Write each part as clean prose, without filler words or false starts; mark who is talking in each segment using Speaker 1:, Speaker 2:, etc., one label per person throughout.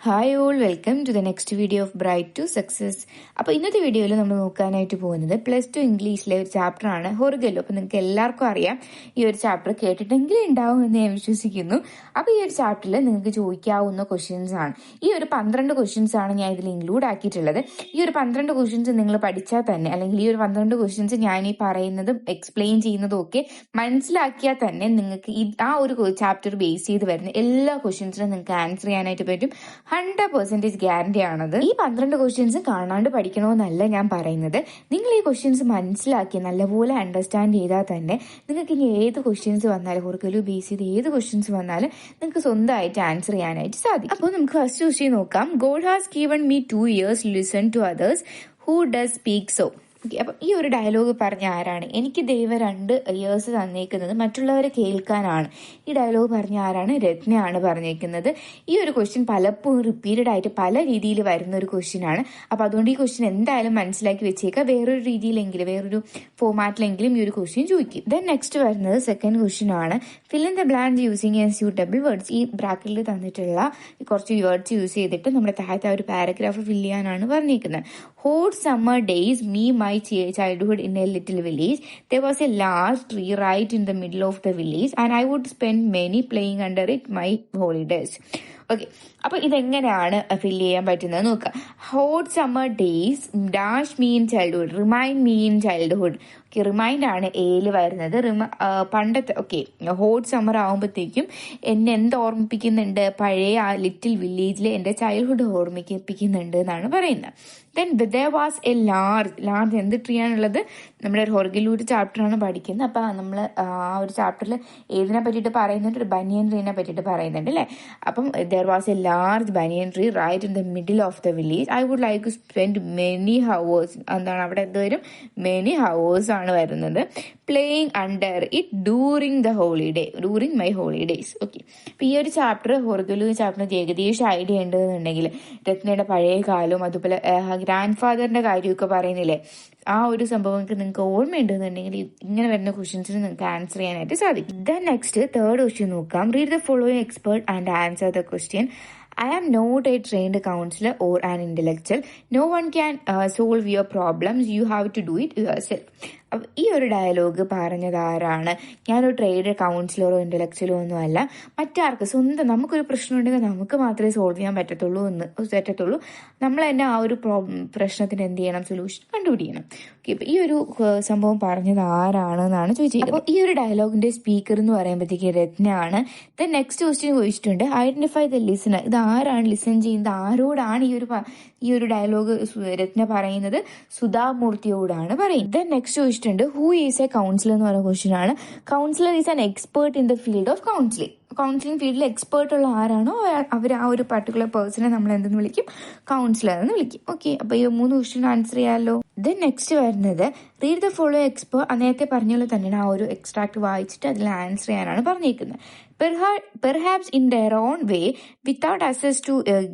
Speaker 1: Hi all, welcome to the next video of bright to success. അപ്പോൾ ഇന്നത്തെ വീഡിയോയിൽ നമ്മൾ നോക്കാനായിട്ട് പോകുന്നത് +2 ഇംഗ്ലീഷിലെ ഒരു ചാപ്റ്ററാണ് ഹൊർഗലോ. അപ്പോൾ നിങ്ങൾക്ക് എല്ലാവർക്കും അറിയാം, ഈ ഒരു ചാപ്റ്റർ കേട്ടിട്ടെങ്കിലും ഉണ്ടാവും എന്ന് ഞാൻ വിശ്വസിക്കുന്നു. അപ്പോൾ ഈ ഒരു ചാപ്റ്ററിൽ നിങ്ങൾക്ക് ചോദിക്കാവുന്ന ക്വസ്റ്റ്യൻസ് ആണ്. ഈ ഒരു 12 ക്വസ്റ്റ്യൻസ് ആണ് ഞാൻ ഇതിൽ ഇൻക്ലൂഡ് ആക്കിയിട്ടുള്ളത്. ഈ ഒരു 12 ക്വസ്റ്റ്യൻസ് നിങ്ങൾ പഠിച്ചാൽ തന്നെ, അല്ലെങ്കിൽ ഈ ഒരു 12 ക്വസ്റ്റ്യൻസ് ഞാൻ ഈ പറയുന്നതും എക്സ്പ്ലെയിൻ ചെയ്യുന്നതും ഒക്കെ മനസ്സിലാക്കിയാൽ തന്നെ നിങ്ങൾക്ക് ആ ഒരു ചാപ്റ്റർ ബേസ് ചെയ്ത് വരുന്ന എല്ലാ ക്വസ്റ്റ്യൻസിനും നിങ്ങൾക്ക് ആൻസർ ചെയ്യാനായിട്ട് പറ്റും. 100% ഗ്യാരണ്ടി ആണത്. ഈ 12 ക്വസ്റ്റ്യൻസ് കാണാണ്ട് പഠിക്കണമെന്നല്ല ഞാൻ പറയുന്നത്. നിങ്ങൾ ഈ ക്വസ്റ്റ്യൻസ് മനസ്സിലാക്കി നല്ലപോലെ അണ്ടർസ്റ്റാൻഡ് ചെയ്താൽ തന്നെ നിങ്ങൾക്ക് ഇനി ഏത് ക്വസ്റ്റ്യൻസ് വന്നാലും, ഹൊർഗലോ ബേസ് ചെയ്ത് ഏത് ക്വസ്റ്റ്യൻസ് വന്നാലും നിങ്ങൾക്ക് സ്വന്തമായിട്ട് ആൻസർ ചെയ്യാനായിട്ട് സാധിക്കും. അപ്പോൾ നമുക്ക് ഫസ്റ്റ് ക്വസ്റ്റ്യൻ നോക്കാം. God has given me 2 years listen to others, who does speak so? അപ്പൊ ഈ ഒരു ഡയലോഗ് പറഞ്ഞ ആരാണ്? എനിക്ക് ദൈവം 2 years തന്നേക്കുന്നത് മറ്റുള്ളവരെ കേൾക്കാനാണ്. ഈ ഡയലോഗ് പറഞ്ഞ ആരാണ്? രത്നയാണ് പറഞ്ഞേക്കുന്നത്. ഈ ഒരു ക്വസ്റ്റ്യൻ പലപ്പോഴും റിപ്പീറ്റഡ് ആയിട്ട് പല രീതിയിൽ വരുന്ന ഒരു ക്വസ്റ്റ്യൻ ആണ്. അപ്പൊ അതുകൊണ്ട് ഈ ക്വസ്റ്റ്യൻ എന്തായാലും മനസ്സിലാക്കി വെച്ചേക്കാം. വേറൊരു രീതിയിലെങ്കിലും, വേറൊരു ഫോമാറ്റിലെങ്കിലും ഈ ഒരു ക്വസ്റ്റ്യൻ ചോദിക്കും. ദെൻ നെക്സ്റ്റ് വരുന്നത് സെക്കൻഡ് ക്വസ്റ്റ്യൻ ആണ്. Fill in the blanks using and suitable words. ഈ ബ്രാക്കറ്റിൽ തന്നിട്ടുള്ള കുറച്ച് വേർഡ്സ് യൂസ് ചെയ്തിട്ട് നമ്മുടെ താഴത്തെ ഒരു പാരഗ്രാഫ് ഫിൽ ചെയ്യാനാണ് പറഞ്ഞേക്കുന്നത്. Hot summer days me my childhood in a little village. There was a large tree right in the middle of the village and I would spend many playing under it my holidays. Okay, അപ്പൊ ഇതെങ്ങനെയാണ് fill ചെയ്യാൻ പറ്റുന്നത് നോക്കാം. Hot summer days dash me in childhood, remind me in childhood. Okay, remind ആണ് എയിൽ വരുന്നത്. പണ്ടത്തെ okay hot summer ആകുമ്പോഴത്തേക്കും എന്നെ എന്ത് ഓർമ്മിപ്പിക്കുന്നുണ്ട്? പഴയ ആ ലിറ്റിൽ വില്ലേജിലെ എന്റെ ചൈൽഡ്ഹുഡ് ഓർമ്മിപ്പിക്കുന്നുണ്ട് എന്നാണ് പറയുന്നത്. Then there was a large എന്ത് ട്രീ ആണുള്ളത്? നമ്മുടെ ഹൊർഗലോ ചാപ്റ്ററാണ് പഠിക്കുന്നത്. അപ്പൊ നമ്മൾ ആ ഒരു ചാപ്റ്ററിൽ ഏതിനെ പറ്റിയിട്ട് പറയുന്നുണ്ട്? ഒരു ബനിയൻ ട്രീനെ പറ്റിയിട്ട് പറയുന്നുണ്ട് അല്ലെ. അപ്പം there was a large banyan tree right in the middle of the village. I would like to spend many hours. എന്താണ് അവിടെ എന്ത് വരും? many hours ആണ് വരുന്നത്. playing under it during my holidays. Okay, അപ്പൊ ഈ ഒരു ചാപ്റ്റർ ഹൊർഗലോ ചാപ്റ്ററിന് ഏകദേശം ഐഡിയ ഉണ്ടെന്നുണ്ടെങ്കിൽ രത്നയുടെ പഴയ കാലവും അതുപോലെ ഗ്രാൻഡ് ഫാദറിന്റെ കാര്യമൊക്കെ പറയുന്നില്ലേ, ആ ഒരു സംഭവം നിങ്ങൾക്ക് ഓർമ്മയുണ്ടെന്നുണ്ടെങ്കിൽ ഇങ്ങനെ വരുന്ന ക്വസ്റ്റ്യൻസിന് നിങ്ങൾക്ക് ആൻസർ ചെയ്യാനായിട്ട് സാധിക്കും. ദെൻ നെക്സ്റ്റ് തേർഡ് ക്വസ്റ്റ്യൻ നോക്കാം. Read the following expert and answer the question. I am not a trained counselor or an intellectual. No one can solve your problems. You have to do it yourself. ഈ ഒരു dialogue പറഞ്ഞത് ആരാണ്? ഞാനൊരു trained കൗൺസിലറോ ഇന്റലക്ച്വലോ ഒന്നും അല്ല. മറ്റാർക്ക് സ്വന്തം നമുക്കൊരു പ്രശ്നം ഉണ്ടെങ്കിൽ നമുക്ക് മാത്രമേ സോൾവ് ചെയ്യാൻ പറ്റത്തുള്ളൂ. നമ്മൾ തന്നെ ആ ഒരു പ്രശ്നത്തിന് എന്ത് ചെയ്യണം? സൊല്യൂഷൻ കണ്ടുപിടിക്കണം. ഓക്കെ, അപ്പൊ ഈ ഒരു സംഭവം പറഞ്ഞത് ആരാണെന്നാണ് ചോദിച്ചത്. അപ്പോൾ ഈ ഒരു ഡയലോഗിന്റെ സ്പീക്കർ എന്ന് പറയുമ്പോഴത്തേക്ക് രത്നയാണ്. ദെൻ നെക്സ്റ്റ് ക്വസ്റ്റ്യൻ ചോദിച്ചിട്ടുണ്ട്, ഐഡന്റിഫൈ ദ ലിസണർ. ഇത് ആരാണ് ലിസൺ ചെയ്യുന്നത്? ആരോടാണ് ഈ ഒരു ഡയലോഗ് രത്ന പറയുന്നത്? സുധാമൂർത്തിയോടാണ് പറയുന്നത്. ദെൻ നെക്സ്റ്റ് ചോദിച്ചിട്ടുണ്ട്, ഹൂ ഈസ് എ കൗൺസിലർ എന്ന് പറയുന്ന ക്വസ്റ്റ്യൻ ആണ്. Councillor is an expert in the field of counselling ഫീൽഡിൽ എക്സ്പേർട്ട് ഉള്ള ആരാണോ അവർ ആ ഒരു പർട്ടിക്കുലർ പേഴ്സണെ നമ്മൾ എന്തെന്ന് വിളിക്കും? കൗൺസിലർ എന്ന് വിളിക്കും. ഓക്കെ, അപ്പൊ ഈ 3 ക്വസ്റ്റ്യൻ ആൻസർ ചെയ്യാമല്ലോ. ദെൻ നെക്സ്റ്റ് വരുന്നത് റീഡ് ദ ഫോളോ എക്സ്പേർട്ട്. നേരത്തെ പറഞ്ഞ പോലെ തന്നെയാണ് ആ ഒരു എക്സ്ട്രാക്ട് വായിച്ചിട്ട് അതിൽ ആൻസർ ചെയ്യാനാണ് പറഞ്ഞേക്കുന്നത്. Perhaps in their own way, without access to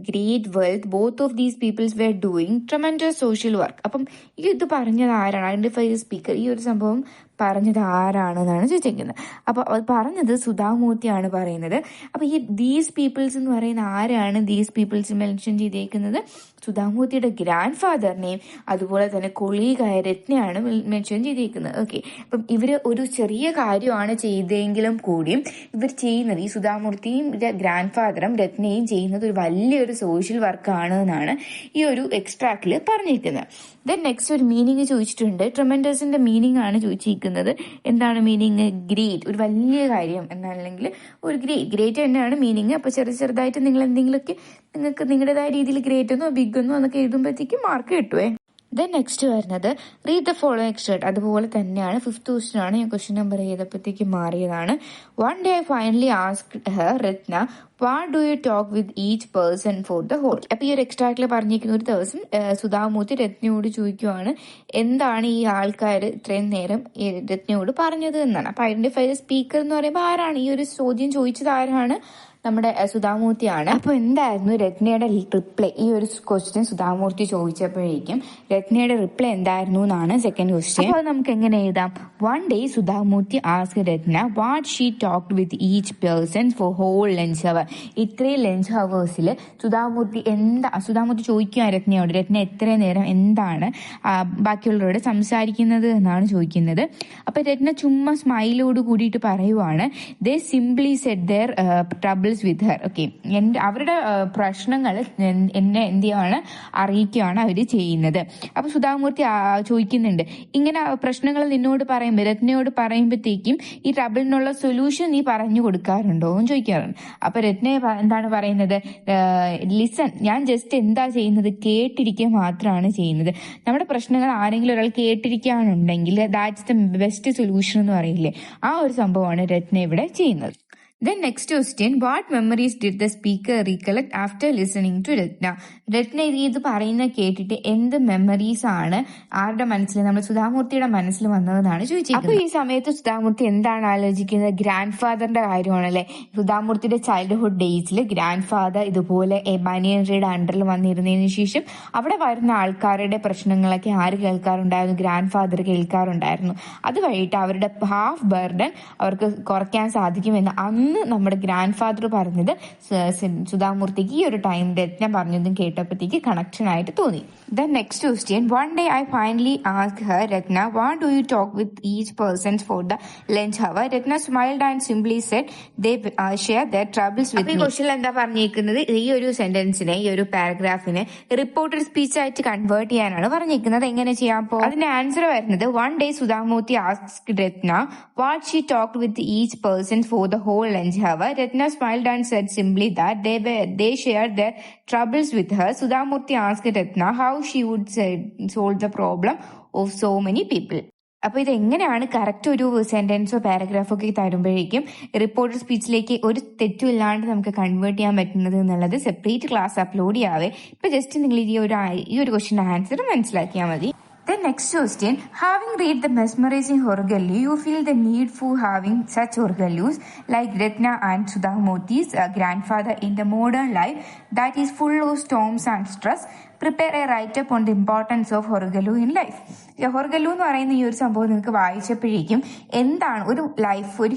Speaker 1: great wealth, both of these peoples were doing tremendous social work. അപ്പം ഇത് പറഞ്ഞത് ആരാണ്? Identify speaker. ഈ ഒരു സംഭവം പറഞ്ഞത് ആരാണെന്നാണ് ചോദിച്ചിരിക്കുന്നത്. അപ്പൊ പറഞ്ഞത് സുധാമൂർത്തിയാണ് പറയുന്നത്. അപ്പൊ ഈ ദീസ് പീപ്പിൾസ് എന്ന് പറയുന്ന ആരാണ്? ദീസ് പീപ്പിൾസ് മെൻഷൻ ചെയ്തേക്കുന്നത് സുധാമൂർത്തിയുടെ ഗ്രാൻഡ് ഫാദറിനെയും അതുപോലെ തന്നെ കൊളീഗായ രത്നയാണ് മെൻഷൻ ചെയ്തേക്കുന്നത്. ഓക്കെ, അപ്പം ഇവര് ഒരു ചെറിയ കാര്യമാണ് ചെയ്തെങ്കിലും കൂടിയും ഇവർ ചെയ്യുന്നത്, ഈ സുധാമൂർത്തിയും ഗ്രാൻഡ് ഫാദറും രത്നയും ചെയ്യുന്നത് ഒരു വലിയൊരു സോഷ്യൽ വർക്കാണ് എന്നാണ് ഈ ഒരു എക്സ്ട്രാക്റ്റിൽ പറഞ്ഞിരിക്കുന്നത്. ദെൻ നെക്സ്റ്റ് ഒരു മീനിങ് ചോദിച്ചിട്ടുണ്ട്. ട്രെമൻഡസിന്റെ മീനിങ് ആണ് ചോദിച്ചിരിക്കുന്നത്. എന്താണ് മീനിങ്? ഗ്രേറ്റ്, ഒരു വലിയ കാര്യം എന്നല്ലെങ്കിൽ ഒരു ഗ്രേറ്റ് തന്നെയാണ് മീനിങ്. അപ്പൊ ചെറുതായിട്ട് നിങ്ങൾ എന്തെങ്കിലുമൊക്കെ നിങ്ങൾക്ക് നിങ്ങളുടേതായ രീതിയിൽ ഗ്രേറ്റ് ഒന്നോ ബിഗ് ഒന്നോ എന്നൊക്കെ എഴുതുമ്പോഴത്തേക്കും മാർക്ക് കിട്ടുവേ. ദെൻ നെക്സ്റ്റ് വരുന്നത് റീഡ് ദ ഫോളോയിങ് എക്സ്ട്രാക്ട്. അതുപോലെ തന്നെയാണ് 5th ക്വസ്റ്റ്യൻ ആണ്. ഞാൻ ക്വസ്റ്റ്യൻ നമ്പർ ചെയ്തപ്പോഴത്തേക്ക് മാറിയതാണ്. One day I finally asked her, Ratna, what do you talk with each person for the whole? അപ്പൊ ഈ ഒരു എക്സ്ട്രാക്റ്റിൽ പറഞ്ഞിരിക്കുന്ന ഒരു ദിവസം സുധാമൂർത്തി രത്നയോട് ചോദിക്കുവാണ്, എന്താണ് ഈ ആൾക്കാർ ഇത്രയും നേരം രത്നയോട് പറഞ്ഞത് എന്നാണ്. അപ്പൊ ഐഡന്റിഫൈ ദ സ്പീക്കർ എന്ന് പറയുമ്പോൾ ആരാണ്? ഈ ഒരു ചോദ്യം ചോദിച്ചത് ആരാണ്? നമ്മുടെ സുധാമൂർത്തിയാണ്. അപ്പോൾ എന്തായിരുന്നു രത്നയുടെ റിപ്ലൈ? ഈ ഒരു ക്വസ്റ്റ്യൻ സുധാമൂർത്തി ചോദിച്ചപ്പോഴേക്കും രത്നയുടെ റിപ്ലൈ എന്തായിരുന്നു എന്നാണ് സെക്കൻഡ് ക്വസ്റ്റ്യൻ. അപ്പോൾ നമുക്ക് എങ്ങനെ എഴുതാം? One day Sudha Murty ask Ratna what she talked with each person four whole lunch അവർ. ഇത്രയും ലഞ്ച് ഹവേഴ്സിൽ സുധാമൂർത്തി ചോദിക്കുക രത്നയോട്, രത്ന എത്രയും നേരം എന്താണ് ബാക്കിയുള്ളവരോട് സംസാരിക്കുന്നത് എന്നാണ് ചോദിക്കുന്നത്. അപ്പൊ രത്ന ചുമ്മാ സ്മൈലോട് കൂടിയിട്ട് പറയുവാണ്, they simply said their troubles with her. Okay, അവരുടെ പ്രശ്നങ്ങൾ എന്നെ എന്ത് ചെയ്യാണ് അറിയിക്കുകയാണ് അവർ ചെയ്യുന്നത്. അപ്പൊ സുധാമൂർത്തി ചോദിക്കുന്നുണ്ട്, ഇങ്ങനെ പ്രശ്നങ്ങൾ നിന്നോട് പറയുമ്പോൾ, രത്നയോട് പറയുമ്പോഴത്തേക്കും ഈ ട്രബിളിനുള്ള സൊല്യൂഷൻ നീ പറഞ്ഞു കൊടുക്കാറുണ്ടോ എന്ന് ചോദിക്കാറുണ്ട്. അപ്പൊ രത്ന എന്താണ് പറയുന്നത്? ലിസൺ, ഞാൻ ജസ്റ്റ് എന്താ ചെയ്യുന്നത്, കേട്ടിരിക്കുക മാത്രമാണ് ചെയ്യുന്നത്. നമ്മുടെ പ്രശ്നങ്ങൾ ആരെങ്കിലും ഒരാൾ കേട്ടിരിക്കുകയാണുണ്ടെങ്കിൽ ദാറ്റ്സ് ദ ബെസ്റ്റ് സൊല്യൂഷൻ എന്ന് പറയില്ലേ, ആ ഒരു സംഭവമാണ് രത്ന ഇവിടെ ചെയ്യുന്നത്. Then next question, what memories did the speaker recollect after listening to Ratna? രത്ന ഇത് പറയുന്ന കേട്ടിട്ട് എന്ത് മെമ്മറീസ് ആണ് ആരുടെ മനസ്സിൽ, നമ്മുടെ സുധാമൂർത്തിയുടെ മനസ്സിൽ വന്നതെന്നാണ് ചോദിച്ചത്. അപ്പൊ ഈ സമയത്ത് സുധാമൂർത്തി എന്താണ് ആലോചിക്കുന്നത്? ഗ്രാൻഡ് ഫാദറിന്റെ കാര്യമാണല്ലേ. സുധാമൂർത്തിയുടെ ചൈൽഡ്ഹുഡ് ഡേയ്സിൽ ഗ്രാൻഡ് ഫാദർ ഇതുപോലെ ബനിയൻറിയുടെ അണ്ടറിൽ വന്നിരുന്നതിന് ശേഷം അവിടെ വരുന്ന ആൾക്കാരുടെ പ്രശ്നങ്ങളൊക്കെ ആര് കേൾക്കാറുണ്ടായിരുന്നു? Grand father കേൾക്കാറുണ്ടായിരുന്നു. അത് വഴിയിട്ട് അവരുടെ ഹാഫ് ബർഡൻ അവർക്ക് കുറയ്ക്കാൻ സാധിക്കുമെന്ന് അന്ന് നമ്മുടെ ഗ്രാൻഡ് ഫാദർ പറഞ്ഞത് സുധാമൂർത്തിക്ക് ഈ ഒരു ടൈം രത്ന പറഞ്ഞതും കേട്ടപ്പോഴത്തേക്ക് കണക്ഷൻ ആയിട്ട് തോന്നി. Then next question, one day I finally asked her, Ratna, what do you talk with each person for the lunch hour? Ratna smiled and simply said they share their troubles with me. ഈ question എന്താ പറഞ്ഞിരിക്കുന്നത്? ഈ ഒരു സെന്റൻസിനെ, ഈ ഒരു പാരഗ്രാഫിനെ reported speech ആയിട്ട് കൺവേർട്ട് ചെയ്യാനാണ് പറഞ്ഞിരിക്കുന്നത്. എങ്ങനെ ചെയ്യാം? അപ്പോൾ അതിന്റെ ആൻസർ വരുന്നത്, one day Sudha Murthy asked Ratna what she talked with each person for the whole lunch hour. Ratna smiled and said simply that they shared their troubles with her. Sudhamurthy asked Ratna how she would solve the problem of so many people. അപ്പൊ ഇത് എങ്ങനെയാണ് correct ഒരു സെന്റൻസോ പാരഗ്രാഫോ ഒക്കെ തരുമ്പോഴേക്കും reporter സ്പീച്ചിലേക്ക് ഒരു തെറ്റും ഇല്ലാണ്ട് നമുക്ക് convert ചെയ്യാൻ പറ്റുന്നത് എന്നുള്ളത് സെപ്പറേറ്റ് ക്ലാസ് അപ്ലോഡ് ചെയ്യാവേ. ഇപ്പൊ ജസ്റ്റ് നിങ്ങൾ ഈ ഒരു ക്വസ്റ്റിന്റെ ആൻസർ മനസ്സിലാക്കിയാൽ മതി. The next question, having read the mesmerizing Horgallu, you feel the need for having such Horgallus like Ratna and Sudhamurthi's grandfather in the modern life that is full of storms and stress. Prepare a write-up on the importance of Horgallu in life. ഹൊർഗല്ലു എന്ന് പറയുന്ന ഈ ഒരു സംഭവം നിങ്ങൾക്ക് വായിച്ചപ്പോഴേക്കും എന്താണ് ഒരു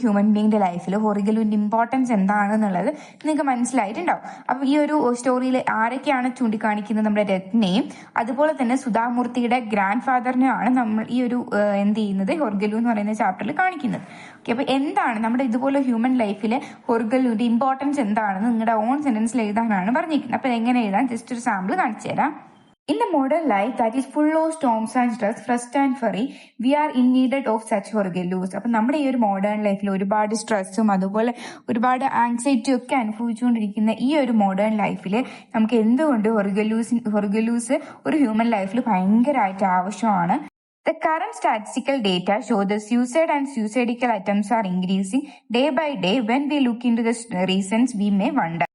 Speaker 1: human ബീങ്ങിന്റെ ലൈഫിൽ ഹൊർഗല്ലുവിന്റെ importance എന്താണെന്നുള്ളത് നിങ്ങൾക്ക് മനസ്സിലായിട്ടുണ്ടാവും. അപ്പൊ ഈ ഒരു സ്റ്റോറിയിൽ ആരൊക്കെയാണ് ചൂണ്ടിക്കാണിക്കുന്നത്? നമ്മുടെ രത്നയും അതുപോലെ തന്നെ സുധാമൂർത്തിയുടെ ഗ്രാൻഡ് ഫാദറിനെയാണ് നമ്മൾ ഈ ഒരു എന്ത് ചെയ്യുന്നത് ഹൊർഗല്ലു എന്ന് പറയുന്ന ചാപ്റ്ററിൽ കാണിക്കുന്നത്. ഓക്കെ, അപ്പൊ എന്താണ് നമ്മുടെ ഇതുപോലെ ഹ്യൂമൻ ലൈഫിലെ ഹൊർഗല്ലുവിന്റെ ഇമ്പോർട്ടൻസ് എന്താണെന്ന് നിങ്ങളുടെ ഓൺ സെന്റൻസിൽ എഴുതാനാണ് പറഞ്ഞിരിക്കുന്നത്. അപ്പൊ എങ്ങനെ എഴുതാൻ ജസ്റ്റ് ഒരു സാമ്പിൾ കാണിച്ചു തരാം. In the modern life that is full of storms and stress, frust and fury, we are in needed of such Horgallus. അപ്പൊ നമ്മുടെ ഈ ഒരു മോഡേൺ ലൈഫിൽ ഒരുപാട് സ്ട്രെസ്സും അതുപോലെ ഒരുപാട് ആങ്സൈറ്റിയും ഒക്കെ അനുഭവിച്ചുകൊണ്ടിരിക്കുന്ന ഈ ഒരു മോഡേൺ ലൈഫിൽ നമുക്ക് എന്തുകൊണ്ട് ഹൊർഗല്ലൂസ് ഒരു ഹ്യൂമൻ ലൈഫിൽ ഭയങ്കരമായിട്ട് ആവശ്യമാണ്. The current statistical data show the suicide and suicidal attempts are increasing day by day. When we look into the reasons, we may wonder.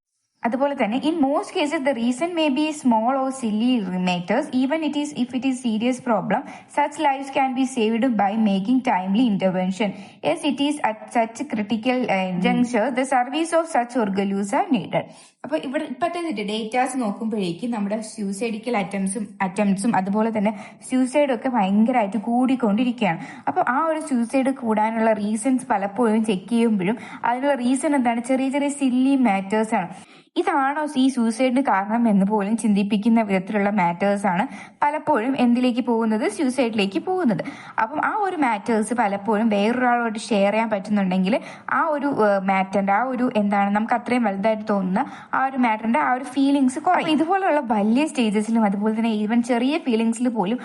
Speaker 1: അതുപോലെ തന്നെ in most cases the reason may be small or silly matters. Even if it is serious problem, such lives can be saved by making timely intervention. As it is at such critical juncture, the service of such Horgallus are needed. അപ്പൊ ഇവിടെ ഇപ്പോഴത്തെ datas നോക്കുമ്പോഴേക്കും നമ്മുടെ സ്യൂസൈഡിക്കൽ അറ്റംപ്റ്റ്സും അതുപോലെ തന്നെ സ്യൂസൈഡും ഒക്കെ ഭയങ്കരമായിട്ട് കൂടിക്കൊണ്ടിരിക്കുകയാണ്. അപ്പൊ ആ ഒരു സ്യൂസൈഡ് കൂടാനുള്ള റീസൺസ് പലപ്പോഴും ചെക്ക് ചെയ്യുമ്പോഴും അതിനുള്ള റീസൺ എന്താണ്? ചെറിയ ചെറിയ സില്ലി മാറ്റേഴ്സ് ആണ്. ഇതാണോ ഈ സൂസൈഡിന് കാരണം എന്ന് പോലും ചിന്തിപ്പിക്കുന്ന വിധത്തിലുള്ള മാറ്റേഴ്സ് ആണ് പലപ്പോഴും എന്തിലേക്ക് പോകുന്നത്? സ്യൂസൈഡിലേക്ക് പോകുന്നത്. അപ്പം ആ ഒരു മാറ്റേഴ്സ് പലപ്പോഴും വേറൊരാളോട് ഷെയർ ചെയ്യാൻ പറ്റുന്നുണ്ടെങ്കിൽ ആ ഒരു മാറ്ററിന്റെ ആ ഒരു എന്താണ് നമുക്ക് അത്രയും വലുതായിട്ട് തോന്നുന്ന ആ ഒരു മാറ്ററിന്റെ ആ ഒരു ഫീലിങ്സ് കുറയും. ഇതുപോലുള്ള വലിയ സ്റ്റേജസിലും അതുപോലെ തന്നെ ഈവൻ ചെറിയ ഫീലിങ്സിൽ പോലും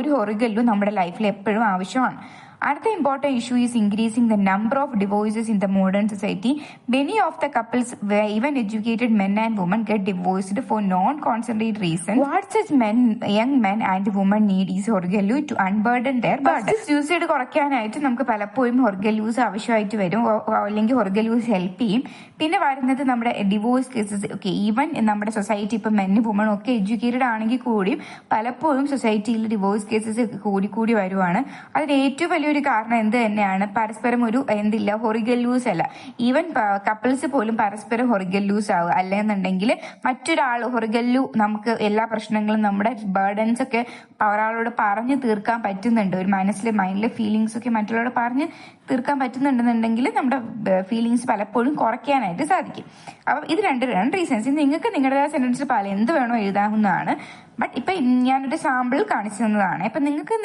Speaker 1: ഒരു ഹൊറിഗല്ലു നമ്മുടെ ലൈഫിൽ എപ്പോഴും ആവശ്യമാണ്. Another important issue is increasing the number of divorces in the modern society. Many of the couples, where even educated men and women, get divorced for non-considerate reasons. What such young men and women need is Horgallu to unburden their burden. Suicide കുറയ്ക്കാനായിട്ട് നമുക്ക് പലപ്പോഴും ഹൊർഗല്ലൂസ് ആവശ്യമായിട്ട് വരും, അല്ലെങ്കിൽ ഹൊർഗല്ലൂസ് help ചെയ്യും. പിന്നെ വരുന്നത് നമ്മുടെ ഡിവോഴ്സ് കേസസ്. ഓക്കെ, ഈവൻ നമ്മുടെ സൊസൈറ്റി ഇപ്പൊ മെന്നും വുമണും ഒക്കെ എഡ്യൂക്കേറ്റഡ് ആണെങ്കിൽ കൂടിയും പലപ്പോഴും സൊസൈറ്റിയിൽ ഡിവോഴ്സ് കേസസ് കൂടി വരുവാണ്. അതിന് ഏറ്റവും വലിയ വലിയൊരു കാരണം എന്ത് തന്നെയാണ്, പരസ്പരം ഒരു എന്തില്ല ഹൊറിഗല്ലൂസ് അല്ല. ഈവൻ കപ്പിൾസ് പോലും പരസ്പരം ഹൊറിഗല്ലൂസ് ആവുക. അല്ലെന്നുണ്ടെങ്കിൽ മറ്റൊരാൾ ഹൊറിഗല്ലു നമുക്ക് എല്ലാ പ്രശ്നങ്ങളും നമ്മുടെ ബേർഡൻസ് ഒക്കെ ഒരാളോട് പറഞ്ഞു തീർക്കാൻ പറ്റുന്നുണ്ട്, ഒരു മൈൻഡിലെ ഫീലിങ്സ് ഒക്കെ മറ്റുള്ളവരോട് പറഞ്ഞ് തീർക്കാൻ പറ്റുന്നുണ്ടെന്നുണ്ടെങ്കിൽ നമ്മുടെ ഫീലിങ്സ് പലപ്പോഴും കുറയ്ക്കാനായിട്ട് സാധിക്കും. അപ്പം ഇത് രണ്ട് റീസൺസ്. നിങ്ങൾക്ക് നിങ്ങളുടേതായ സെന്റൻസിൽ പല എന്ത് വേണോ എഴുതാവുന്നതാണ്. ബട്ട് ഇപ്പൊ ഞാനൊരു സാമ്പിൾ കാണിച്ചു തന്നതാണ്. ഇപ്പൊ നിങ്ങൾക്ക്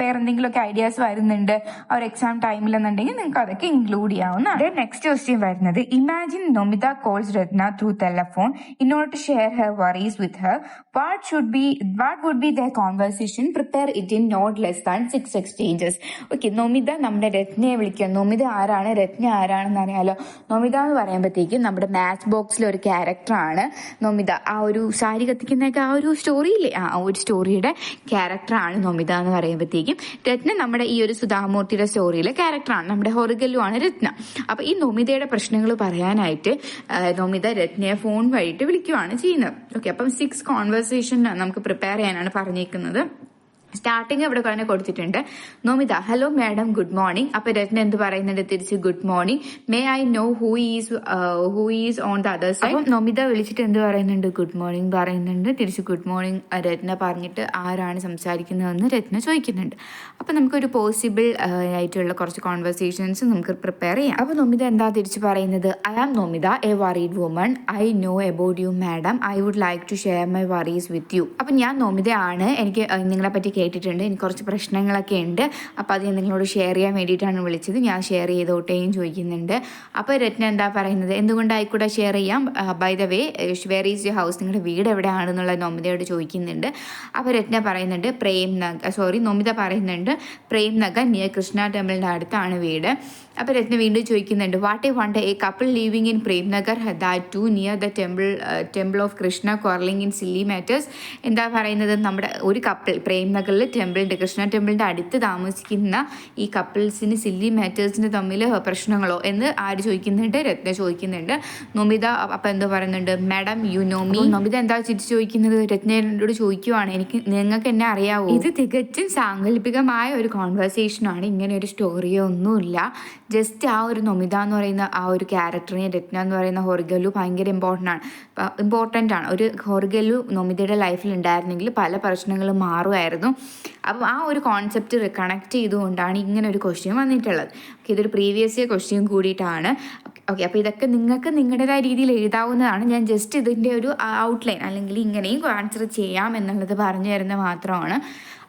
Speaker 1: വേറെ എന്തെങ്കിലുമൊക്കെ ഐഡിയാസ് വരുന്നുണ്ട് ആ ഒരു എക്സാം ടൈമിലെന്നുണ്ടെങ്കിൽ നിങ്ങൾക്ക് അതൊക്കെ ഇൻക്ലൂഡ് ചെയ്യാവുന്നതാണ്. നെക്സ്റ്റ് ക്വസ്റ്റ്യൻ വരുന്നത്, imagine Nomita calls Ratna through telephone in order to share her worries with her. What would be their conversation? Prepare it in not less than 6 exchanges. Okay, Nomita നമ്മുടെ രത്നയെ വിളിക്കുക. നൊമിത ആരാണ്, രത്ന ആരാണെന്ന് അറിയാലോ. നൊമിത എന്ന് പറയുമ്പോഴത്തേക്കും നമ്മുടെ മാച്ച് ബോക്സിലെ ഒരു ക്യാരക്ടറാണ് നൊമിത. ആ ഒരു സാരി കത്തിക്കുന്നൊക്കെ ആ ഒരു സ്റ്റോറിയില്ലേ, ആ ഒരു സ്റ്റോറിയുടെ ക്യാരക്ടറാണ് നൊമിത എന്ന് പറയുമ്പോഴത്തേക്കും. രത്ന നമ്മുടെ ഈ ഒരു സുധാമൂർത്തിയുടെ സ്റ്റോറിയിലെ ക്യാരക്ടറാണ്, നമ്മുടെ ഹൊറിഗല്ലു ആണ് രത്ന. അപ്പൊ ഈ നൊമിതയുടെ പ്രശ്നങ്ങൾ പറയാനായിട്ട് നൊമിത രത്നയെ ഫോൺ വഴിയിട്ട് വിളിക്കുകയാണ് ചെയ്യുന്നത്. ഓക്കെ, അപ്പം 6 കോൺവെർസേഷൻ നമുക്ക് പ്രിപ്പയർ ചെയ്യാനാണ് പറഞ്ഞേക്കുന്നത്. സ്റ്റാർട്ടിങ് ഇവിടെ തന്നെ കൊടുത്തിട്ടുണ്ട്, Nomita hello madam good morning. അപ്പൊ രത്ന എന്ത് പറയുന്നുണ്ട് തിരിച്ച്, good morning, may I know who is on the other side. അപ്പം നൊമിത വിളിച്ചിട്ട് എന്ത് പറയുന്നുണ്ട്, ഗുഡ് മോർണിംഗ് പറയുന്നുണ്ട്. തിരിച്ച് ഗുഡ് മോർണിംഗ് രത്ന പറഞ്ഞിട്ട് ആരാണ് സംസാരിക്കുന്നതെന്ന് രത്ന ചോദിക്കുന്നുണ്ട്. അപ്പൊ നമുക്കൊരു പോസിബിൾ ആയിട്ടുള്ള കുറച്ച് കോൺവെർസേഷൻസ് നമുക്ക് പ്രിപ്പയർ ചെയ്യാം. അപ്പൊ നൊമിത എന്താ തിരിച്ച് പറയുന്നത്, I am Nomita, a worried woman. I know about you madam. I would like to share my worries with you. അപ്പൊ ഞാൻ നൊമിതയാണ്, എനിക്ക് നിങ്ങളെ പറ്റി കേട്ടിട്ടുണ്ട്, എനിക്ക് കുറച്ച് പ്രശ്നങ്ങളൊക്കെ ഉണ്ട്, അപ്പോൾ അത് നിങ്ങളോട് ഷെയർ ചെയ്യാൻ വേണ്ടിയിട്ടാണ് വിളിച്ചത്, ഞാൻ ഷെയർ ചെയ്തോട്ടേയും ചോദിക്കുന്നുണ്ട്. അപ്പോൾ രത്ന എന്താ പറയുന്നത്, എന്തുകൊണ്ടായിക്കൂടെ ഷെയർ ചെയ്യാം, by the way where is you house, നിങ്ങളുടെ വീട് എവിടെയാണെന്നുള്ള നൊമിതയോട് ചോദിക്കുന്നുണ്ട്. അപ്പോൾ രത്ന പറയുന്നുണ്ട് നൊമിത പറയുന്നുണ്ട് പ്രേം നഗർ നിയർ കൃഷ്ണ ടെമ്പിളിൻ്റെ അടുത്താണ് വീട്. അപ്പോൾ രത്ന വീണ്ടും ചോദിക്കുന്നുണ്ട്, what I want a couple living in Prem Nagar that too near the temple of Krishna quarrelling in silly matters. എന്താ പറയുന്നത്, നമ്മുടെ ഒരു കപ്പിൾ പ്രേം നഗറിൽ ടെമ്പിളിൻ്റെ കൃഷ്ണ ടെമ്പിളിൻ്റെ അടുത്ത് താമസിക്കുന്ന ഈ കപ്പിൾസിന് സില്ലി മാറ്റേഴ്സിന് തമ്മിൽ പ്രശ്നങ്ങളോ എന്ന് ആര് ചോദിക്കുന്നുണ്ട്, രത്ന ചോദിക്കുന്നുണ്ട്. നൊമിത അപ്പം എന്താ പറയുന്നുണ്ട്, madam you know me. Nomita എന്താ തിരിച്ച് ചോദിക്കുന്നത്, രത്നയോട് ചോദിക്കുവാണ്, നിങ്ങൾക്ക് എന്നെ അറിയാവോ. ഇത് തികച്ചും സാങ്കല്പികമായ ഒരു കോൺവെർസേഷനാണ്, ഇങ്ങനെ ഒരു സ്റ്റോറിയോ ഒന്നുമില്ല. ജസ്റ്റ് ആ ഒരു നൊമിത എന്ന് പറയുന്ന ആ ഒരു ക്യാരക്ടറിനെ രത്ന എന്ന് പറയുന്ന ഹൊറിഗല്ലു ഭയങ്കര ഇമ്പോർട്ടൻ്റ് ആണ്. ഒരു ഹൊറിഗല്ലു നൊമിതയുടെ ലൈഫിൽ ഉണ്ടായിരുന്നെങ്കിൽ പല പ്രശ്നങ്ങളും മാറുമായിരുന്നു. അപ്പം ആ ഒരു കോൺസെപ്റ്റ് കണക്ട് ചെയ്തുകൊണ്ടാണ് ഇങ്ങനെ ഒരു ക്വസ്റ്റ്യൻ വന്നിട്ടുള്ളത്. ഓക്കെ, ഇതൊരു പ്രീവിയസ് ഇയർ ക്വസ്റ്റ്യൻ കൂടിയിട്ടാണ്. ഓക്കെ, അപ്പോൾ ഇതൊക്കെ നിങ്ങൾക്ക് നിങ്ങളുടേതായ രീതിയിൽ എഴുതാവുന്നതാണ്. ഞാൻ ജസ്റ്റ് ഇതിൻ്റെ ഒരു ഔട്ട്ലൈൻ അല്ലെങ്കിൽ ഇങ്ങനെയും ആൻസർ ചെയ്യാം എന്നുള്ളത് പറഞ്ഞു തരുന്നത് മാത്രമാണ്.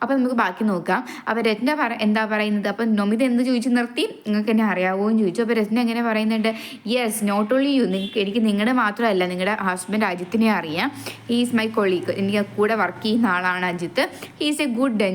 Speaker 1: അപ്പോൾ നമുക്ക് ബാക്കി നോക്കാം. അപ്പോൾ രത്ന എന്താ പറയുന്നത്, അപ്പം നൊമിത എന്ത് ചോദിച്ചു നിർത്തി, നിങ്ങൾക്ക് എന്നെ അറിയാവോ എന്ന് ചോദിച്ചു. അപ്പോൾ രത്ന എങ്ങനെ പറയുന്നുണ്ട്, യെസ് നോട്ട് ഓൺലി യു, എനിക്ക് നിങ്ങളുടെ മാത്രമല്ല നിങ്ങളുടെ ഹസ്ബൻഡ് അജിത്തിനെ അറിയാം. ഹീ ഈസ് മൈ കൊളീഗ്, എനിക്ക് കൂടെ വർക്ക് ചെയ്യുന്ന ആളാണ് Ajith. He is A good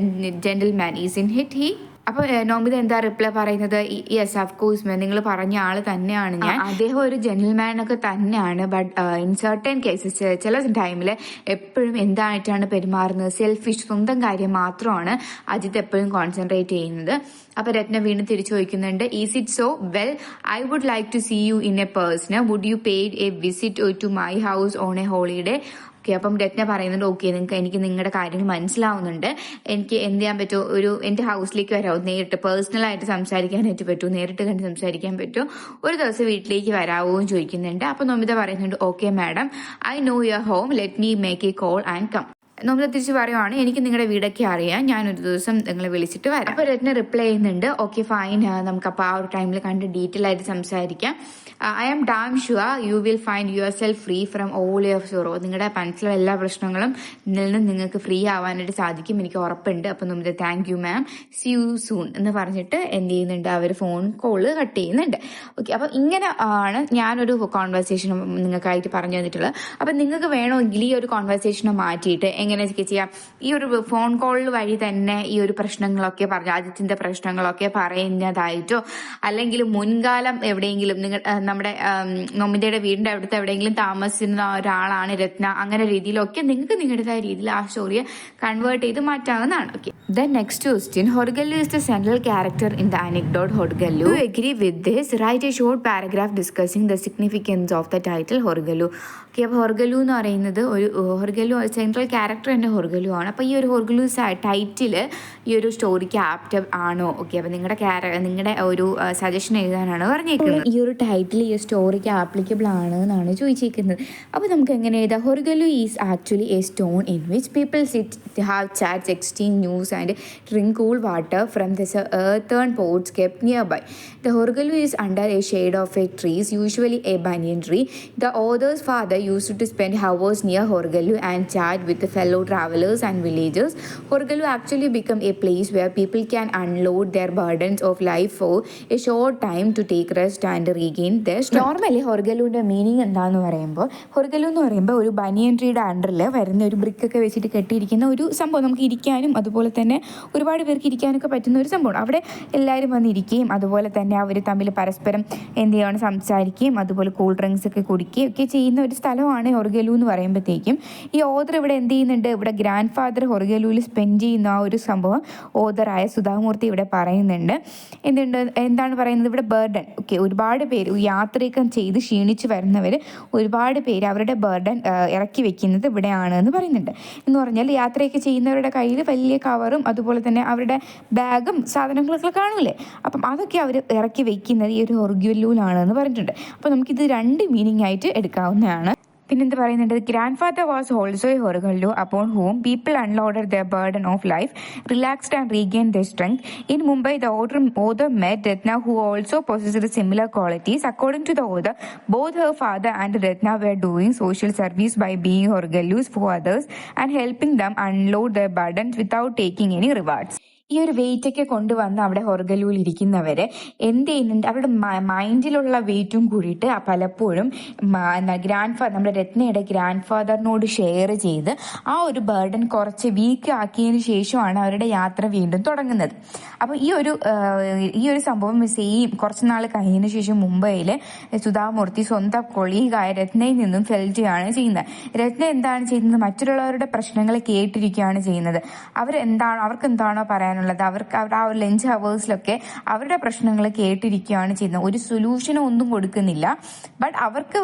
Speaker 1: gentleman, is in hit he. അപ്പോൾ നൊമിത എന്താ റിപ്ലൈ പറയുന്നത്, യെസ് ഓഫ് കോഴ്സ് നിങ്ങൾ പറഞ്ഞ ആൾ തന്നെയാണ് ഞാൻ, അദ്ദേഹം ഒരു ജെന്റിൽമാൻ ഒക്കെ തന്നെയാണ്. ബട്ട് ഇൻ സർട്ടൻ കേസസ് ചില ടൈമിൽ എപ്പോഴും എന്തായിട്ടാണ് പെരുമാറുന്നത്, സെൽഫിഷ്, സ്വന്തം കാര്യം മാത്രമാണ് അജിത്ത് എപ്പോഴും കോൺസെൻട്രേറ്റ് ചെയ്യുന്നത്. അപ്പോൾ രത്ന വീണ്ടും തിരിച്ചു ചോദിക്കുന്നുണ്ട്, is it so, well I would like to see you in a person, would you paid a visit to my house on a holiday. Okay, അപ്പം രത്ന പറയുന്നുണ്ട്, ഓക്കെ എനിക്ക് നിങ്ങളുടെ കാര്യങ്ങൾ മനസ്സിലാവുന്നുണ്ട്, എനിക്ക് എന്ത് ചെയ്യാൻ പറ്റുമോ, എൻ്റെ ഹൗസിലേക്ക് വരാമോ, നേരിട്ട് പേഴ്സണലായിട്ട് സംസാരിക്കാനായിട്ട് പറ്റുമോ, നേരിട്ട് കണ്ട് സംസാരിക്കാൻ പറ്റുമോ, ഒരു ദിവസം വീട്ടിലേക്ക് വരാമോ എന്ന് ചോദിക്കുന്നുണ്ട്. അപ്പം നൊമിത പറയുന്നുണ്ട്, okay madam, I know your home, let me make a call and come. Nomita തിരിച്ച് പറയുവാണ്, എനിക്ക് നിങ്ങളുടെ വീടൊക്കെ അറിയാം, ഞാനൊരു ദിവസം നിങ്ങളെ വിളിച്ചിട്ട് വരാം. അപ്പോൾ രത്ന റിപ്ലൈ ചെയ്യുന്നുണ്ട്, ഓക്കെ ഫൈൻ, നമുക്കപ്പോൾ ആ ഒരു ടൈമിൽ കണ്ട് ഡീറ്റെയിൽ ആയിട്ട് സംസാരിക്കാം. I am damn sure you will find yourself free from all your sorrow. നിങ്ങളുടെ മനസ്സിലുള്ള എല്ലാ പ്രശ്നങ്ങളും നിന്ന് നിങ്ങൾക്ക് ഫ്രീ ആവാനായിട്ട് സാധിക്കും, എനിക്ക് ഉറപ്പുണ്ട്. അപ്പം Nomita thank you ma'am, C you soon എന്ന് പറഞ്ഞിട്ട് എന്ത് ചെയ്യുന്നുണ്ട്, അവർ ഫോൺ കോള് കട്ട് ചെയ്യുന്നുണ്ട്. ഓക്കെ, അപ്പം ഇങ്ങനെ ആണ് ഞാനൊരു കോൺവെർസേഷൻ നിങ്ങൾക്കായിട്ട് പറഞ്ഞു തന്നിട്ടുള്ളത്. അപ്പം നിങ്ങൾക്ക് വേണമെങ്കിൽ ഈ ഒരു കോൺവെർസേഷൻ മാറ്റിയിട്ട് എങ്ങനെയൊക്കെ ചെയ്യാം, ഈ ഒരു ഫോൺ കോൾ വഴി തന്നെ ഈ ഒരു പ്രശ്നങ്ങളൊക്കെ പറഞ്ഞു, ആദിത്യന്റെ പ്രശ്നങ്ങളൊക്കെ പറയുന്നതായിട്ടോ, അല്ലെങ്കിൽ മുൻകാലം എവിടെയെങ്കിലും നിങ്ങൾ നമ്മുടെ നൊമിതയുടെ വീടിന്റെ അടുത്ത് എവിടെയെങ്കിലും താമസിക്കുന്ന ഒരാളാണ് രത്ന, അങ്ങനെ രീതിയിലൊക്കെ നിങ്ങൾക്ക് നിങ്ങളുടേതായ രീതിയിൽ ആ സ്റ്റോറിയെ കൺവേർട്ട് ചെയ്ത് മാറ്റാവുന്നതാണ്. Okay, then next question, horigallu is the central character in the anecdote Horgallu. Do you agree with this? Write a short paragraph discussing the significance of the title Horgallu. Okay. അപ്പോൾ ഹൊർഗലു എന്ന് പറയുന്നത് ഒരു ഹൊർഗലു സെൻട്രൽ ക്യാരക്ടർ തന്നെ ഹൊർഗലു ആണ്. അപ്പോൾ ഈ ഒരു ഹൊർഗലു title ഈ ഒരു സ്റ്റോറിക്ക് ആപ്റ്റ് ആണോ? ഓക്കെ. അപ്പോൾ നിങ്ങളുടെ ഒരു സജഷൻ എഴുതാനാണ് പറഞ്ഞേക്കുന്നത്. ഈ ഒരു ടൈറ്റിൽ ഈ സ്റ്റോറിക്ക് ആപ്ലിക്കബിൾ ആണ് എന്നാണ് ചോദിച്ചിരിക്കുന്നത്. അപ്പോൾ നമുക്ക് എങ്ങനെ എഴുതാം? Horgalu is actually a stone in which people sit, have chats, exchange news and drink cool water from the earthen pots kept nearby. The Horgelu is under a shade of a trees, usually a banyan tree. The author's father used to spend hours near Horgelu and chat with the fellow travelers and villagers. Horgelu actually became a place where people can unload their burdens of life for a short time to take rest and regain their strength. Normally ഹൊർഗലുവിൻ്റെ meaning എന്താണെന്ന് പറയുമ്പോൾ, ഹൊർഗലു എന്ന് പറയുമ്പോൾ ഒരു ബനിയൻ ട്രീയുടെ അണ്ടറിൽ വരുന്ന ഒരു ബ്രിക്കൊക്കെ വെച്ചിട്ട് കെട്ടിയിരിക്കുന്ന ഒരു സംഭവം. നമുക്ക് ഇരിക്കാനും അതുപോലെ തന്നെ ഒരുപാട് പേർക്ക് ഇരിക്കാനൊക്കെ പറ്റുന്ന ഒരു സംഭവമാണ്. അവിടെ എല്ലാവരും വന്നിരിക്കുകയും അതുപോലെ തന്നെ അവർ തമ്മിൽ പരസ്പരം എന്ത് ചെയ്യുകയാണ്, സംസാരിക്കുകയും അതുപോലെ കൂൾ ഡ്രിങ്ക്സ് ഒക്കെ കുടിക്കുകയും ഒക്കെ ചെയ്യുന്ന ഒരു സ്ഥലമാണ് ഹൊർഗലു എന്ന് പറയുമ്പോഴത്തേക്കും ഈ ഓതർ ഇവിടെ എന്ത് ചെയ്യുന്നുണ്ട്, ഇവിടെ ഗ്രാൻഡ് ഫാദർ ഹൊർഗലുവിൽ സ്പെൻഡ് ചെയ്യുന്ന ആ ഒരു സംഭവം ഓതറായ സുധാമൂർത്തി ഇവിടെ പറയുന്നുണ്ട്. എന്താണ് പറയുന്നത് ഇവിടെ? ബർഡൻ. ഓക്കെ. ഒരുപാട് പേര് യാത്രയൊക്കെ ചെയ്ത് ക്ഷീണിച്ച് വരുന്നവർ ഒരുപാട് പേര് അവരുടെ ബർഡൻ ഇറക്കി വെക്കുന്നത് ഇവിടെയാണ് എന്ന് പറയുന്നുണ്ട്. എന്ന് പറഞ്ഞാൽ യാത്രയൊക്കെ ചെയ്യുന്നവരുടെ കയ്യിൽ വലിയ കവറും അതുപോലെ തന്നെ അവരുടെ ബാഗും സാധനങ്ങളൊക്കെ കാണൂലേ, അപ്പം അതൊക്കെ അവർ ഇറക്കി വെക്കുന്നത് ഈ ഒരു ഹൊർഗലുവിലാണ് എന്ന് പറഞ്ഞിട്ടുണ്ട്. അപ്പോൾ നമുക്കിത് രണ്ട് മീനിങ് ആയിട്ട് എടുക്കാവുന്നതാണ്. പിന്നെന്ത് പറയുന്നുണ്ട്? Grandfather was also a horgalu upon whom people unloaded the burden of life, relaxed and regain the strength. In Mumbai the author met Ratna, who also possessed similar qualities. According to the author, both her father and Ratna were doing social service by being Horgalus for others and helping them unload their burdens without taking any rewards. ഈ ഒരു വെയിറ്റൊക്കെ കൊണ്ടുവന്ന് അവിടെ ഹൊർഗലുവിൽ ഇരിക്കുന്നവർ എന്ത് ചെയ്യുന്നുണ്ട്, അവരുടെ മൈൻഡിലുള്ള വെയിറ്റും കൂടിയിട്ട് പലപ്പോഴും നമ്മുടെ രത്നയുടെ ഗ്രാൻഡ് ഫാദറിനോട് ഷെയർ ചെയ്ത് ആ ഒരു ബർഡൻ കുറച്ച് വീക്ക് ആക്കിയതിന് ശേഷമാണ് അവരുടെ യാത്ര വീണ്ടും തുടങ്ങുന്നത്. അപ്പോൾ ഈ ഒരു സംഭവം സെയിം കുറച്ച് നാൾ കഴിഞ്ഞതിന് ശേഷം മുംബൈയിൽ സുധാമൂർത്തി സ്വന്തം കൊളീഗായ രത്നയിൽ നിന്നും ഫെൽറ്റ് ചെയ്യുകയാണ് ചെയ്യുന്നത്. രത്ന എന്താണ് ചെയ്യുന്നത്? മറ്റുള്ളവരുടെ പ്രശ്നങ്ങൾ കേട്ടിരിക്കുകയാണ് ചെയ്യുന്നത്. അവർക്ക് എന്താണോ പറയാനുള്ളത് അവർക്ക് ആ ഒരു ലഞ്ച് ഹവേഴ്സിലൊക്കെ അവരുടെ പ്രശ്നങ്ങൾ കേട്ടിരിക്കുകയാണ് ചെയ്യുന്നത്. ഒരു സൊല്യൂഷനും ഒന്നും കൊടുക്കുന്നില്ല, ബട്ട് അവർക്ക്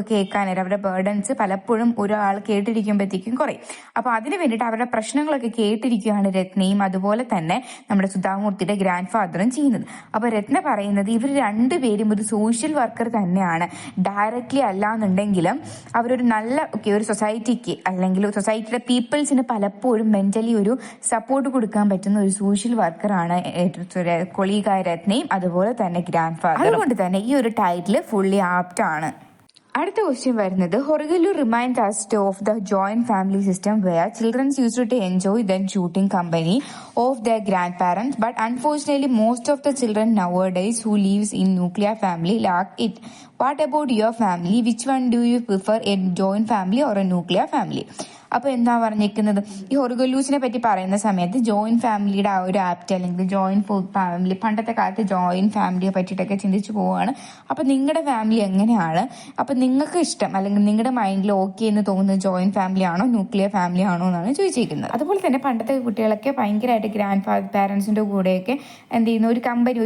Speaker 1: കേൾക്കാനായിട്ട് അവരുടെ ബേർഡൻസ് പലപ്പോഴും ഒരാൾ കേട്ടിരിക്കുമ്പോഴത്തേക്കും കുറയും. അപ്പോൾ അതിന് വേണ്ടിയിട്ട് അവരുടെ പ്രശ്നങ്ങളൊക്കെ കേട്ടിരിക്കുകയാണ് രത്നയും അതുപോലെ തന്നെ നമ്മുടെ സുധാമൂർത്തിയുടെ ഗ്രാൻഡ് ഫാദറും ചെയ്യുന്നത്. അപ്പോൾ രത്ന പറയുന്നത് ഇവർ രണ്ടുപേരും ഒരു സോഷ്യൽ വർക്കർ തന്നെയാണ്. ഡയറക്റ്റ്ലി അല്ലാന്നുണ്ടെങ്കിലും അവരൊരു നല്ല ഒരു സൊസൈറ്റിക്ക് അല്ലെങ്കിൽ സൊസൈറ്റിയിലെ പീപ്പിൾസിന് പലപ്പോഴും മെന്റലി ഒരു സപ്പോർട്ട് കൊടുക്കാൻ പറ്റുന്ന ഒരു സോഷ്യൽ വർക്കറാണ് കൊളീഗായ രത്നയും അതുപോലെ തന്നെ ഗ്രാൻഡ് ഫാദർ. അതുകൊണ്ട് തന്നെ ഈ ഒരു ടൈറ്റിൽ ഫുള്ളി ആപ്റ്റ് ആണ്. അടുത്ത ക്വസ്റ്റ്യൻ വരുന്നത്, ഹൊർഗലു reminds us of the joint family system where children used to enjoy the shooting company of their grandparents, but unfortunately most of the children nowadays who lives in nuclear family lack it. What about your family? Which one do you prefer, a joint family or a nuclear family? അപ്പോൾ എന്താ പറഞ്ഞിരിക്കുന്നത്, ഈ ഹൊർഗലൂസിനെ പറ്റി പറയുന്ന സമയത്ത് joint ഫാമിലിയുടെ ആ ഒരു ആപ്റ്റ് അല്ലെങ്കിൽ ജോയിന്റ് ഫാമിലി, പണ്ടത്തെ കാലത്ത് ജോയിന്റ് ഫാമിലിയെ പറ്റിയിട്ടൊക്കെ ചിന്തിച്ചു പോവുകയാണ്. അപ്പം നിങ്ങളുടെ ഫാമിലി എങ്ങനെയാണ്, അപ്പം നിങ്ങൾക്ക് ഇഷ്ടം അല്ലെങ്കിൽ നിങ്ങളുടെ മൈൻഡിൽ ഓക്കെ എന്ന് തോന്നുന്നത് ജോയിന്റ് ഫാമിലി ആണോ ന്യൂക്ലിയർ ഫാമിലി ആണോ എന്നാണ് ചോദിച്ചിരിക്കുന്നത്. അതുപോലെ തന്നെ പണ്ടത്തെ കുട്ടികളൊക്കെ ഭയങ്കരമായിട്ട് ഗ്രാൻഡ് പാരൻസിൻ്റെ കൂടെയൊക്കെ എന്ത് ചെയ്യുന്നു, ഒരു കമ്പനി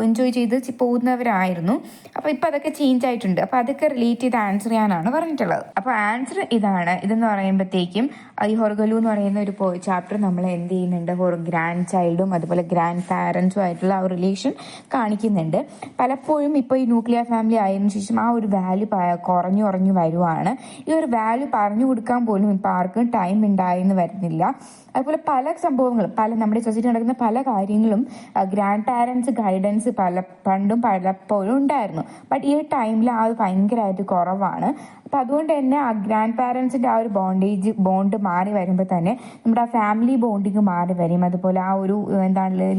Speaker 1: എൻജോയ് ചെയ്ത് പോകുന്നവരായിരുന്നു. അപ്പോൾ ഇപ്പം അതൊക്കെ ചേഞ്ച് ആയിട്ടുണ്ട്. അപ്പോൾ അതൊക്കെ റിലേറ്റ് ചെയ്ത് ആൻസർ ചെയ്യാനാണ് പറഞ്ഞിട്ടുള്ളത്. അപ്പോൾ ആൻസർ ഇതാണ്. ഇതെന്ന് പറയുമ്പോഴത്തേക്കും ഈ ഹൊർഗലു എന്ന് പറയുന്ന ഒരു ചാപ്റ്റർ നമ്മൾ എന്ത് ചെയ്യുന്നുണ്ട്, ഗ്രാൻഡ് ചൈൽഡും അതുപോലെ ഗ്രാൻഡ് പാരൻസും ആയിട്ടുള്ള ആ ഒരു റിലേഷൻ കാണിക്കുന്നുണ്ട്. പലപ്പോഴും ഇപ്പോൾ ഈ ന്യൂക്ലിയർ ഫാമിലി ആയതിനു ശേഷം ആ ഒരു വാല്യൂ കുറഞ്ഞു വരുവാണ്. ഈ ഒരു വാല്യൂ പറഞ്ഞു കൊടുക്കാൻ പോലും ഇപ്പോൾ ആർക്കും ടൈം ഉണ്ടായെന്ന് വരുന്നില്ല. അതുപോലെ പല സംഭവങ്ങളും നമ്മുടെ സൊസൈറ്റി നടക്കുന്ന പല കാര്യങ്ങളും ഗ്രാൻഡ് പാരൻസ് ഗൈഡൻസ് പണ്ടും പലപ്പോഴും ഉണ്ടായിരുന്നു. ബട്ട് ഈ ടൈമിൽ ആ ഭയങ്കരമായിട്ട് കുറവാണ്. അപ്പം അതുകൊണ്ട് തന്നെ ആ ഗ്രാൻഡ് പാരൻസിൻ്റെ ആ ഒരു ബോണ്ട് മാറി വരുമ്പോൾ തന്നെ നമ്മുടെ ആ ഫാമിലി ബോണ്ടിങ് മാറി വരും. അതുപോലെ ആ ഒരു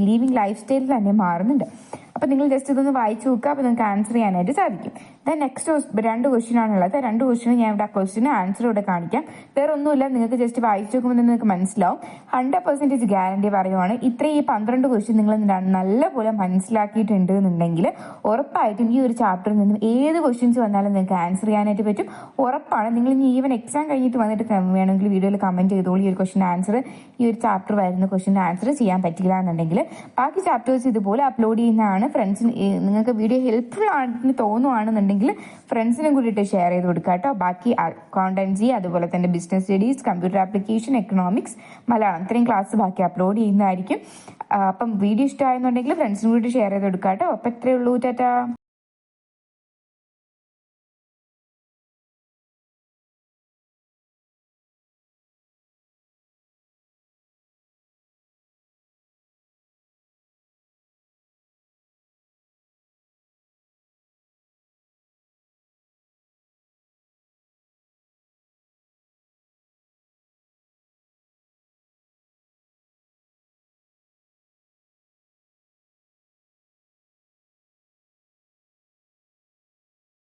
Speaker 1: ലിവിങ് ലൈഫ് സ്റ്റൈൽ തന്നെ മാറുന്നുണ്ട്. അപ്പം നിങ്ങൾ ജസ്റ്റ് ഇതൊന്ന് വായിച്ചു നോക്കുക. അപ്പോൾ നിങ്ങൾക്ക് ആൻസർ ചെയ്യാനായിട്ട് സാധിക്കും. ദെൻ നെക്സ്റ്റ് 2 ക്വസ്റ്റ്യൻ ആണുള്ളത്. 2 ക്വസ്റ്റ്യൻ ഞാൻ ഇവിടെ ആ ക്വസ്റ്റ്യന് ആൻസർ ഇവിടെ കാണിക്കാം. വേറെ ഒന്നുമില്ല, നിങ്ങൾക്ക് ജസ്റ്റ് വായിച്ചു നോക്കുമ്പോൾ നിങ്ങൾക്ക് മനസ്സിലാവും. 100% ഗ്യാരണ്ടി പറയുവാണ്. ഇത്രയും ഈ 12 ക്വസ്റ്റ്യൻ നിങ്ങൾ നല്ലപോലെ മനസ്സിലാക്കിയിട്ടുണ്ട് എന്നുണ്ടെങ്കിൽ ഉറപ്പായിട്ടും ഈ ഒരു ചാപ്റ്ററിൽ നിന്നും ഏത് ക്വസ്റ്റ്യൻസ് വന്നാലും നിങ്ങൾക്ക് ആൻസർ ചെയ്യാനായിട്ട് പറ്റും. ഉറപ്പാണ്. നിങ്ങൾ ഇനി ഈവൻ എക്സാം കഴിഞ്ഞിട്ട് വന്നിട്ട് വേണമെങ്കിൽ വീഡിയോയിൽ കമന്റ് ചെയ്തോളൂ. ഈ ഒരു ക്വസ്റ്റ്യൻ ആൻസർ, ഈ ഒരു ചാപ്റ്റർ വരുന്ന ക്വസ്റ്റ്യൻ ആൻസർ ചെയ്യാൻ പറ്റില്ല എന്നുണ്ടെങ്കിൽ ബാക്കി ചാപ്റ്റേഴ്സ് ഇതുപോലെ അപ്ലോഡ് ചെയ്യുന്നതാണ് ഫ്രണ്ട്സിന് നിങ്ങൾക്ക് വീഡിയോ ഹെൽപ്ഫുൾ ആണെന്ന് തോന്നുവാണെന്നുണ്ടെങ്കിൽ ഫ്രണ്ട്സിനും കൂടിയിട്ട് ഷെയർ ചെയ്ത് കൊടുക്കുക കേട്ടോ. ബാക്കി അക്കൗണ്ടൻസി, അതുപോലെ തന്നെ business studies, computer application, economics, Malayalam ഇത്രയും ക്ലാസ് ബാക്കി അപ്ലോഡ് ചെയ്യുന്നതായിരിക്കും. അപ്പം വീഡിയോ ഇഷ്ടമായെന്നുണ്ടെങ്കിൽ ഫ്രണ്ട്സിനും കൂടി ഷെയർ ചെയ്ത് കൊടുക്കുക കേട്ടോ. അപ്പം ഇത്രയേ ഉള്ളൂ. ടാറ്റാ.